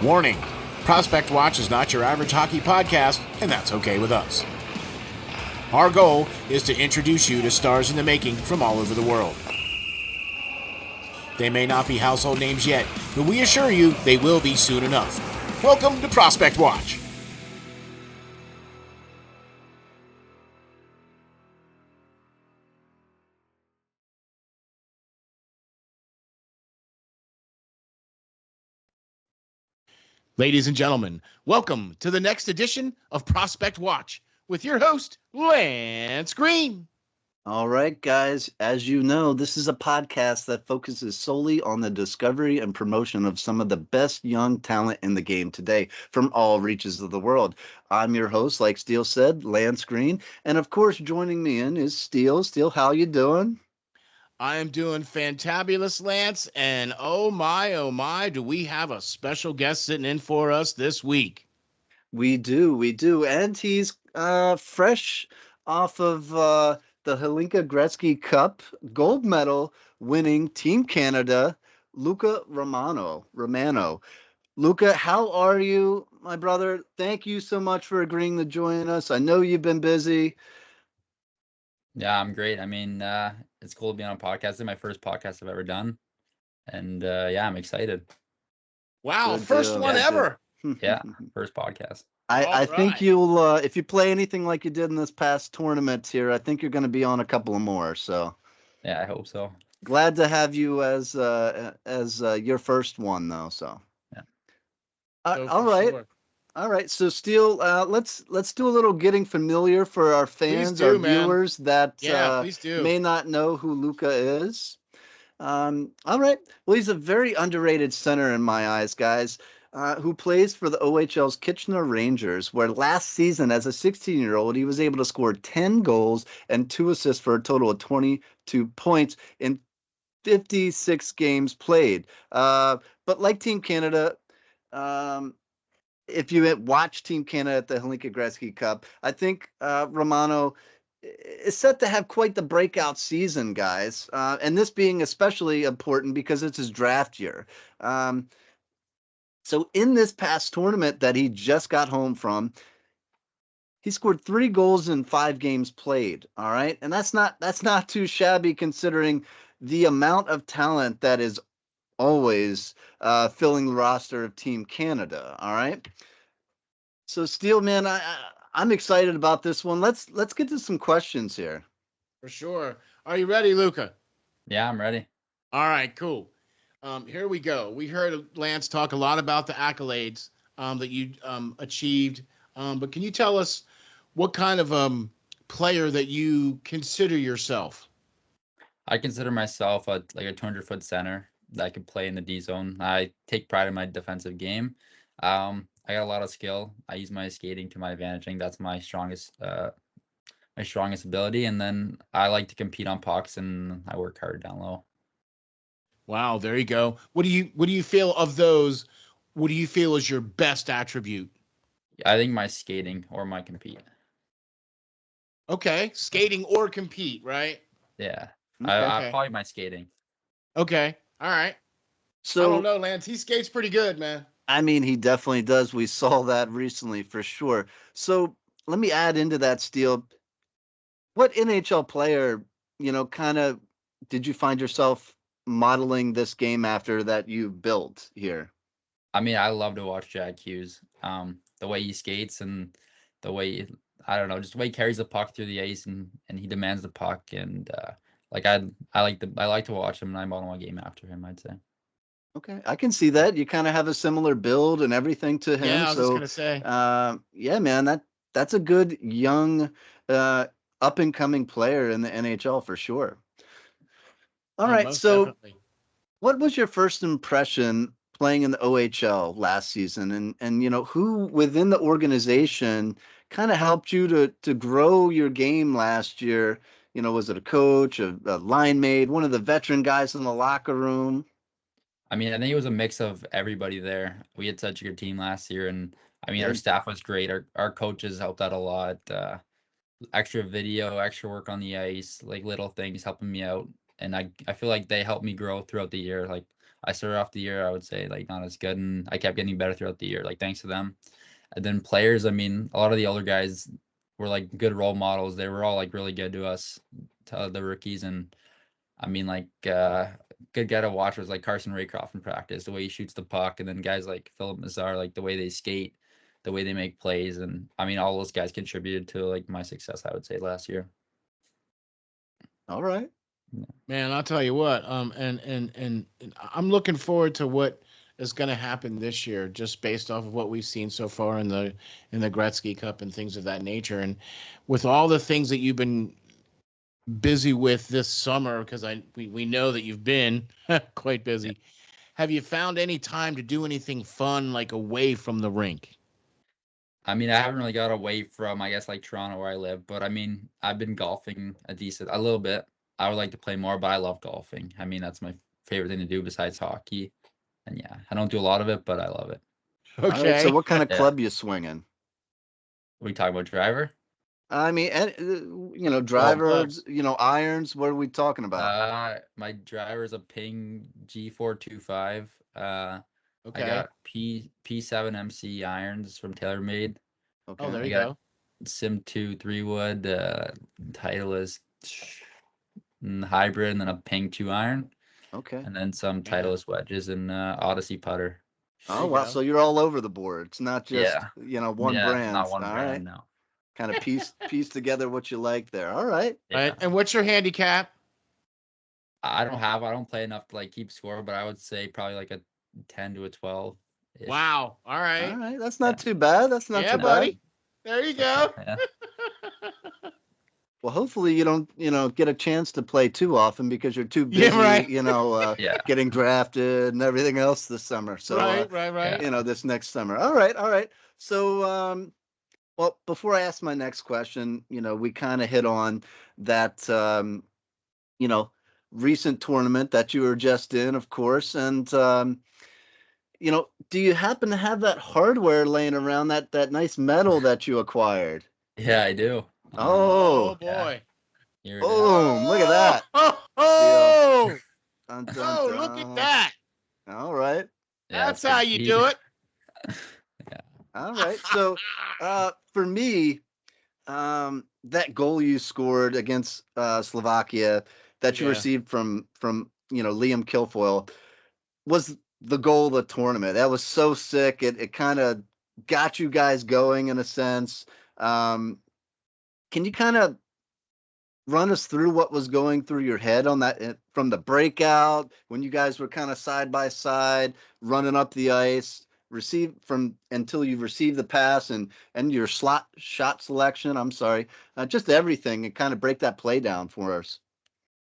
Warning, Prospect Watch is not your average hockey podcast, and that's okay with us. Our goal is to introduce you to stars in the making from all over the world. They may not be household names yet, but we assure you they will be soon enough. Welcome to Prospect Watch. Ladies and gentlemen, welcome to the next edition of Prospect Watch with your host, Lance Green. All right, guys, as you know, this is a podcast that focuses solely on the discovery and promotion of some of the best young talent in the game today from all reaches of the world. I'm your host, like Steel said, Lance Green, and of course, joining me in is Steel. Steel, how you doing? I am doing fantabulous, Lance, and oh my, do we have a special guest sitting in for us this week. We do, and he's fresh off of the Hlinka Gretzky Cup gold medal winning Team Canada, Luca Romano. Luca, how are you, my brother? Thank you so much for agreeing to join us. I know you've been busy. Yeah, I'm great. I mean, it's cool to be on a podcast. It's my first podcast I've ever done. And yeah, I'm excited. Wow, Good first deal. one Good ever. Yeah, first podcast. I think right. you'll, if you play anything like you did in this past tournament here, I think you're going to be on a couple of more. So Yeah, I hope so. glad to have you as your first one, though. So Yeah. all right. Sure. All right, so Steel, let's do a little getting familiar for our fans, our viewers that please do. may not know who Luca is. All right, well, he's a very underrated center in my eyes, guys, who plays for the OHL's Kitchener Rangers, where last season, as a 16-year-old, he was able to score 10 goals and 2 assists for a total of 22 points in 56 games played. But like Team Canada, if you watch Team Canada at the Hlinka Gretzky Cup, I think Romano is set to have quite the breakout season, guys. And this being especially important because it's his draft year. So in this past tournament that he just got home from, he scored 3 goals in 5 games played. All right, and that's not too shabby considering the amount of talent that is always filling the roster of Team Canada. All right. So Steel, man, I'm excited about this one. Let's get to some questions here. For sure. Are you ready, Luca? Yeah, I'm ready. All right, cool. Here we go. We heard Lance talk a lot about the accolades that you achieved. But can you tell us what kind of player that you consider yourself? I consider myself like a 200-foot center that can play in the D zone. I take pride in my defensive game. I got a lot of skill. I use my skating to my advantage. I think that's my strongest ability. And then I like to compete on pucks, and I work hard down low. Wow, there you go. What do you feel of those? What do you feel is your best attribute? I think my skating or my compete. Okay, skating or compete, right? Yeah, Okay. I probably my skating. Okay, all right. So I don't know, Lance. He skates pretty good, man. I mean, he definitely does. We saw that recently for sure. So let me add into that, Steel. What NHL player, kind of did you find yourself modeling this game after that you built here? I mean, I love to watch Jack Hughes. The way he skates and the way I don't know, just the way he carries the puck through the ice and he demands the puck and like I like to watch him and I model my game after him, I'd say. Okay, I can see that. You kind of have a similar build and everything to him. Yeah, I was just gonna say. Yeah, man, that's a good young, up and coming player in the NHL for sure. All right, Most so definitely. what was your first impression playing in the OHL last season, and who within the organization kind of helped you to grow your game last year? Was it a coach, a line mate, one of the veteran guys in the locker room? I mean, I think it was a mix of everybody there. We had such a good team last year, and I mean, our Good. staff was great. Our coaches helped out a lot. Extra video, extra work on the ice, like little things helping me out. And I feel like they helped me grow throughout the year. Like I started off the year, I would say, like, not as good, and I kept getting better throughout the year, like, thanks to them. And then players, I mean, a lot of the older guys were like good role models. They were all like really good to us, to the rookies. And I mean, like, good guy to watch was like Carson Raycroft in practice, the way he shoots the puck, and then guys like Philip Mazar, like the way they skate, the way they make plays. And I mean, all those guys contributed to like my success, I would say, last year. All right. Man, I'll tell you what. And I'm looking forward to what is going to happen this year, just based off of what we've seen so far in the Gretzky Cup and things of that nature. And with all the things that you've been busy with this summer, because we know that you've been quite busy. Have you found any time to do anything fun, like away from the rink? I mean, I haven't really got away from, I guess, like Toronto where I live, but I mean, I've been golfing a little bit. I would like to play more, but I love golfing. I mean, that's my favorite thing to do besides hockey. And yeah, I don't do a lot of it, but I love it. All Okay. right, so what kind of club you swinging? We talk about driver? I mean, drivers, irons. What are we talking about? My driver is a Ping G425. Okay. I got P7 MC irons from TaylorMade. Okay. Oh, there you got go. Sim 2 3-wood. Titleist hybrid, and then a Ping 2 iron. Okay. And then some Titleist wedges and Odyssey putter. Oh, wow. So you're all over the board. It's not just, one Yeah, brand. not one All brand, right. no. Kind of piece together what you like there. All right. Yeah. Right. And what's your handicap? I don't play enough to like keep score, but I would say probably like a 10 to a 12. Wow. All right. All right. That's not too bad. That's not too buddy. bad. There you go. Yeah. Well, hopefully you don't, get a chance to play too often because you're too busy, Yeah. getting drafted and everything else this summer. So, right. this next summer. All right. So, well, before I ask my next question, we kind of hit on that, recent tournament that you were just in, of course. And, do you happen to have that hardware laying around, that nice metal that you acquired? Yeah, I do. Oh boy. Here it is. Boom. Look at that. Oh, Dun, dun, oh, look dun. at that. All right. Yeah, That's it's how like you heat. do it. All right. So, for me, that goal you scored against Slovakia that you Yeah. received from Liam Kilfoyle was the goal of the tournament. That was so sick. It kind of got you guys going in a sense. Can you kind of run us through what was going through your head on that from the breakout when you guys were kind of side by side running up the ice, until you received the pass and your shot selection? I'm sorry, just everything, and kind of break that play down for us.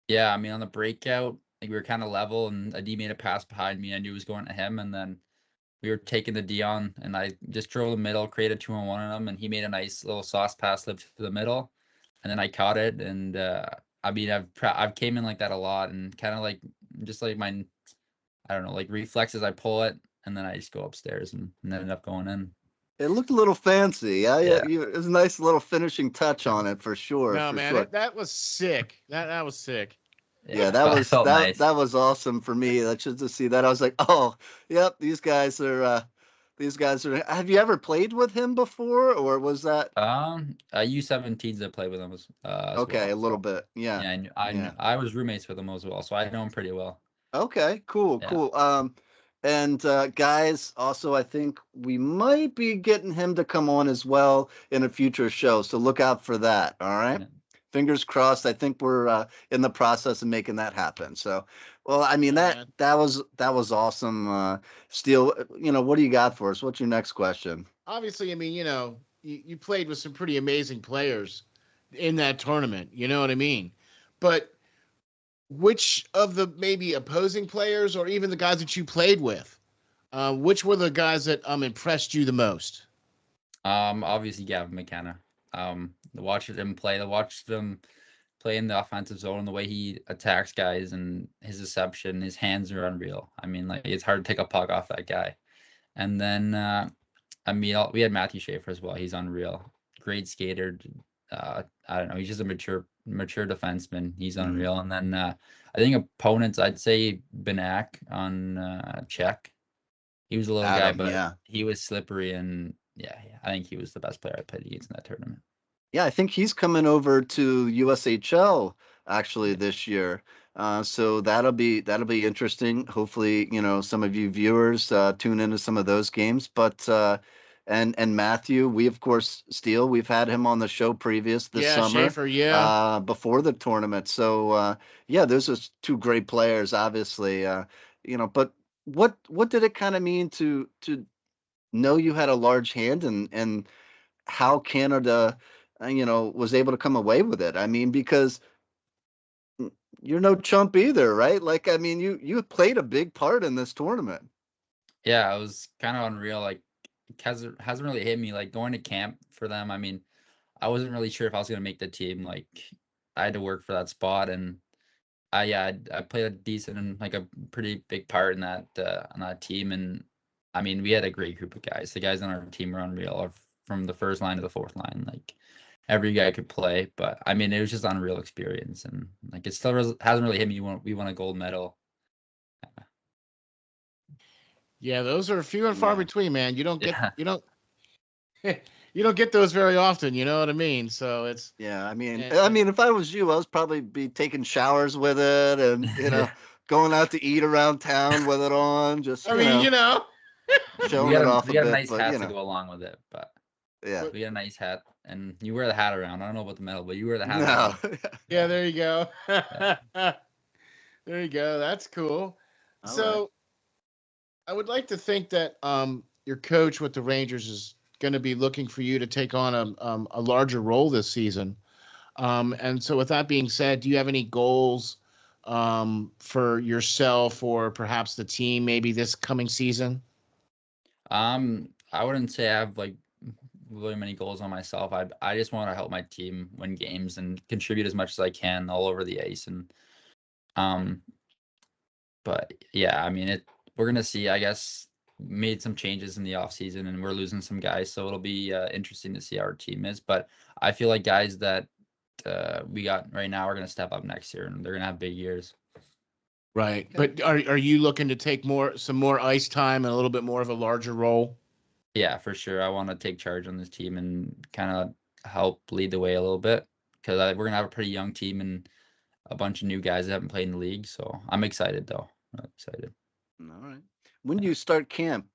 Yeah, I mean, on the breakout, like, we were kind of level, and a D made a pass behind me. I knew it was going to him, and then we were taking the D on, and I just drove the middle, created 2-on-1 on him, and he made a nice little sauce pass lift to the middle, and then I caught it. And I mean, I've came in like that a lot, and kind of like just like my, I don't know, like reflexes. I pull it, and then I just go upstairs and ended up going in. It looked a little fancy. Yeah. Yeah. It was a nice little finishing touch on it for sure. No, for man, sure. that was sick. That was sick. Yeah, that nice. That was awesome for me. That's just to see that. I was like, oh, yep, these guys are. Have you ever played with him before, or was that? U17s that played with him as Okay, well, a little so. bit. Yeah. Yeah, I was roommates with him as well, so I know him pretty well. Okay, cool. And guys, also, I think we might be getting him to come on as well in a future show, so look out for that. All right. Yeah. Fingers crossed. I think we're in the process of making that happen. So, well, I mean, that was awesome. Steel, what do you got for us? What's your next question? Obviously, I mean, you played with some pretty amazing players in that tournament. You know what I mean? But which of the maybe opposing players, or even the guys that you played with, which were the guys that impressed you the most? Obviously Gavin McKenna. Watched him play in the offensive zone, and the way he attacks guys and his deception, his hands are unreal. I mean, like, it's hard to take a puck off that guy. And then, I mean, we had Matthew Schaefer as well. He's unreal. Great skater. I don't know. He's just a mature defenseman. He's unreal. And then I I think opponents, I'd say Benak on Czech. He was a little guy, but he was slippery, and I think he was the best player I played against in that tournament. Yeah, I think he's coming over to USHL actually this year. So that'll be interesting. Hopefully, some of you viewers tune into some of those games. But and Matthew, we of course we've had him on the show this summer. Schaefer, before the tournament. So those are two great players, obviously. But what did it kind of mean to know you had a large hand and how Canada was able to come away with it? I mean, because you're no chump either, right? Like, I mean, you played a big part in this tournament. Yeah, it was kind of unreal. Like, it hasn't really hit me. Like, going to camp for them, I mean, I wasn't really sure if I was going to make the team. Like, I had to work for that spot, and I played a decent and like a pretty big part in that on that team. And I mean, we had a great group of guys. The guys on our team were unreal, from the first line to the fourth line. Like, every guy could play. But I mean, it was just an unreal experience, and like, it still hasn't really hit me. We won a gold medal. Yeah, those are few and far between, man. You don't get you don't get those very often. You know what I mean? So it's I mean, if I was you, I was probably be taking showers with it, and going out to eat around town with it on. Just showing it off a bit. We got a nice hat to go along with it, but yeah, we got a nice hat, and you wear the hat around. I don't know about the medal, but you wear the hat around. Yeah, there you go. There you go. That's cool. All so. Right. I would like to think that your coach with the Rangers is going to be looking for you to take on a larger role this season. And so with that being said, do you have any goals for yourself or perhaps the team maybe this coming season? I wouldn't say I have like really many goals on myself. I just want to help my team win games and contribute as much as I can all over the ice. And but yeah, I mean, we're going to see. I guess made some changes in the offseason, and we're losing some guys, so it'll be interesting to see how our team is. But I feel like guys that we got right now are going to step up next year, and they're going to have big years. Right. But are you looking to take some more ice time and a little bit more of a larger role? Yeah, for sure. I want to take charge on this team and kind of help lead the way a little bit, because we're going to have a pretty young team and a bunch of new guys that haven't played in the league. So I'm excited, though. I'm excited. All right. When do you start camp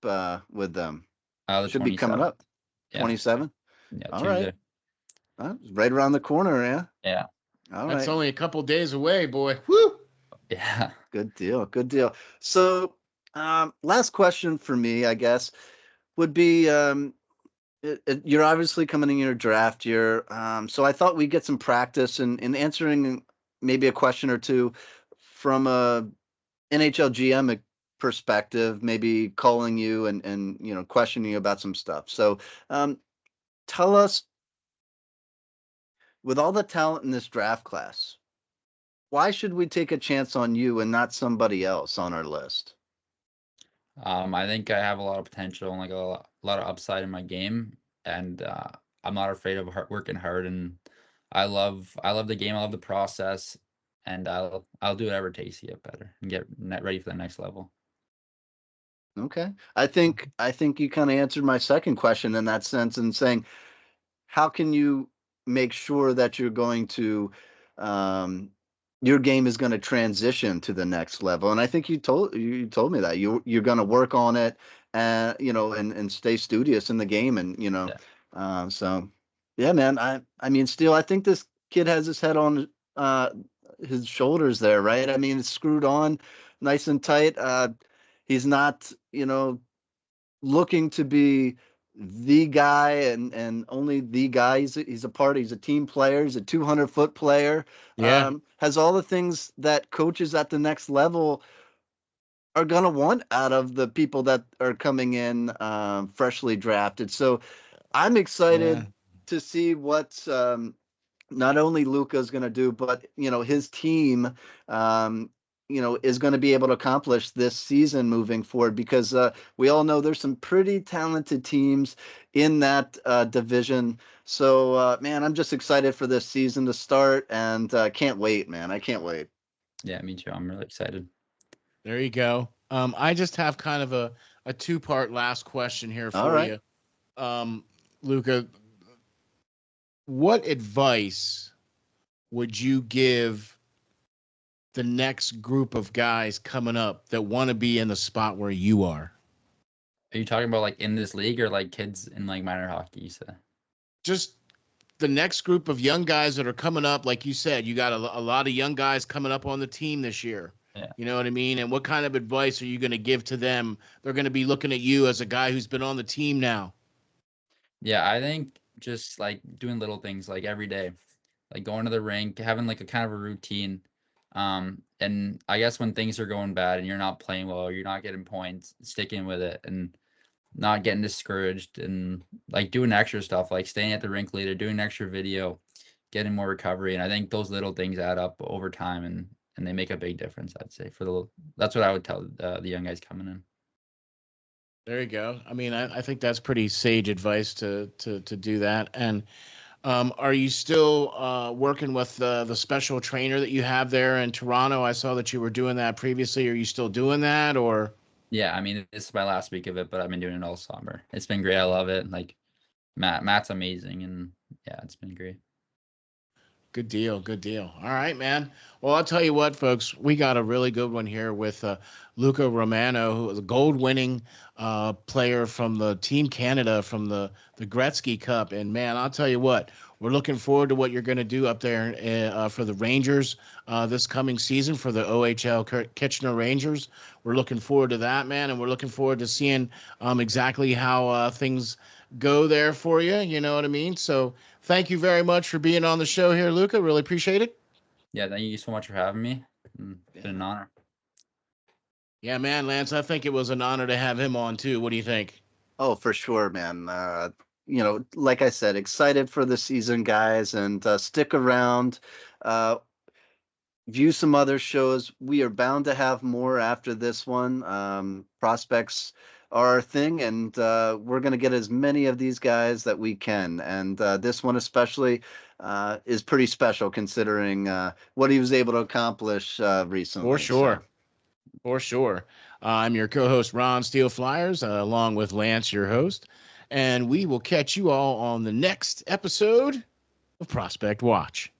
with them? Should be coming up. 27? Yeah, all Tuesday. Right. Right around the corner, yeah? Yeah. All That's right. only a couple days away, boy. Woo! Yeah. Good deal. So, last question for me, I guess, would be you're obviously coming in your draft year. So I thought we'd get some practice in answering maybe a question or two from a NHL GM perspective, maybe calling you and questioning you about some stuff. So tell us, with all the talent in this draft class, why should we take a chance on you and not somebody else on our list? I think I have a lot of potential and like a lot of upside in my game, and I'm not afraid of working hard, and I love the game. I love the process, and I'll do whatever it takes to get better and get ready for the next level. Okay. I think you kind of answered my second question in that sense, in saying, how can you make sure that you're going to your game is going to transition to the next level? And I think you told me that you're going to work on it, and stay studious in the game, and so yeah, man. I mean, Steel, I think this kid has his head on his shoulders there, right? I mean, it's screwed on nice and tight. He's not, looking to be the guy and only the guy. He's a team player. He's a 200-foot player. Yeah. Has all the things that coaches at the next level are going to want out of the people that are coming in freshly drafted. So I'm excited to see what not only Luca is going to do, but his team is going to be able to accomplish this season moving forward, because we all know there's some pretty talented teams in that division. So, man, I'm just excited for this season to start, and can't wait, man. I can't wait. Yeah, me too. I'm really excited. There you go. I just have kind of a two-part last question here All for right. you. Luca, what advice would you give the next group of guys coming up that want to be in the spot where you are? Are you talking about like in this league or like kids in like minor hockey? You said. Just the next group of young guys that are coming up. Like you said, you got a lot of young guys coming up on the team this year. Yeah. You know what I mean? And what kind of advice are you going to give to them? They're going to be looking at you as a guy who's been on the team now. Yeah, I think just like doing little things like every day, like going to the rink, having like a kind of a routine. And I guess when things are going bad and you're not playing well, or you're not getting points, sticking with it and not getting discouraged and like doing extra stuff, like staying at the rink later, doing extra video, getting more recovery. And I think those little things add up over time and they make a big difference, I'd say that's what I would tell the young guys coming in. There you go. I mean, I think that's pretty sage advice to do that. And are you still working with the special trainer that you have there in Toronto? I saw that you were doing that previously. Are you still doing that, or? Yeah, I mean, this is my last week of it, but I've been doing it all summer. It's been great. I love it. Like Matt's amazing, and yeah, it's been great. Good deal. Good deal. All right, man. Well, I'll tell you what, folks, we got a really good one here with Luca Romano, who is a gold-winning player from the Team Canada from the Gretzky Cup. And, man, I'll tell you what, we're looking forward to what you're going to do up there for the Rangers this coming season for the OHL Kitchener Rangers. We're looking forward to that, man, and we're looking forward to seeing exactly how things go there for you. You know what I mean? So thank you very much for being on the show here, Luca. Really appreciate it. Yeah, thank you so much for having me. It's been an honor. Yeah, man, Lance, I think it was an honor to have him on too. What do you think? Oh, for sure, man. Like I said, excited for the season, guys, and stick around. View some other shows. We are bound to have more after this one. Prospects are our thing, and we're going to get as many of these guys that we can. And this one especially is pretty special considering what he was able to accomplish recently. For sure. So. For sure. I'm your co-host, Ron SteelFlyers, along with Lance, your host. And we will catch you all on the next episode of Prospect Watch.